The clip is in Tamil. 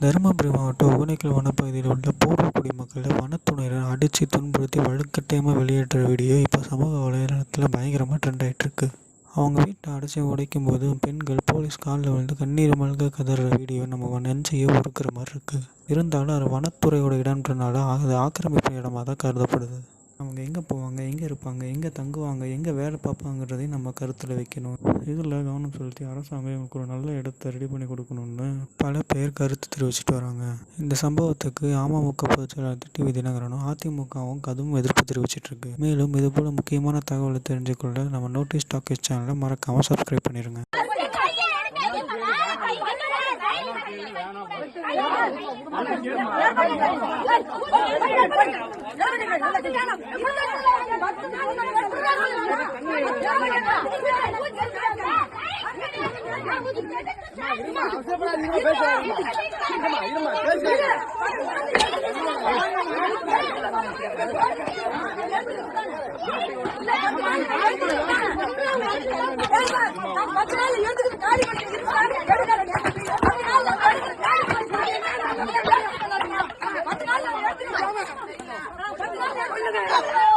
தருமபுரி மாவட்டம் ஒகேனக்கல் வனப்பகுதியில் உள்ள பூர்வ குடிமக்களை வனத்துறையினர் அடித்து துன்புறுத்தி வலுக்கட்டாயமாக வெளியேற்ற வீடியோ இப்போ சமூக வலைதளத்தில் பயங்கரமாக ட்ரெண்ட் ஆகிட்டு இருக்கு. அவங்க வீட்டை அடைச்சி உடைக்கும் போது பெண்கள் போலீஸ் காலில் விழுந்து கண்ணீர் மல்க கதற வீடியோ நம்ம நெஞ்சையே உருக்குற மாதிரி இருக்குது. இருந்தாலும் அது வனத்துறையோட இடம்ன்றனால அது ஆக்கிரமிப்பு இடமாக தான் கருதப்படுது. அவங்க எங்கே போவாங்க, எங்கே இருப்பாங்க, எங்கே தங்குவாங்க, எங்கே வேலை பார்ப்பாங்கன்றதையும் நம்ம கருத்தில் வைக்கணும். இதில் கவனம் செலுத்தி அரசாங்கம் இவங்களுக்கு ஒரு நல்ல இடத்த ரெடி பண்ணி கொடுக்கணும்னு பல பேர் கருத்து தெரிவிச்சிட்டு வராங்க. இந்த சம்பவத்துக்கு அமமுக பொதுச்செயலாளர் டிடிவி தினகரனும் அதிமுகவும் கடும் எதிர்ப்பு தெரிவிச்சிட்டு இருக்கு. மேலும் இது போல முக்கியமான தகவலை தெரிஞ்சுக்கொள்ள நம்ம நோட்டீஸ் டாக்கீஸ் சேனலை மறக்காம சப்ஸ்கிரைப் பண்ணிருங்க. Come on.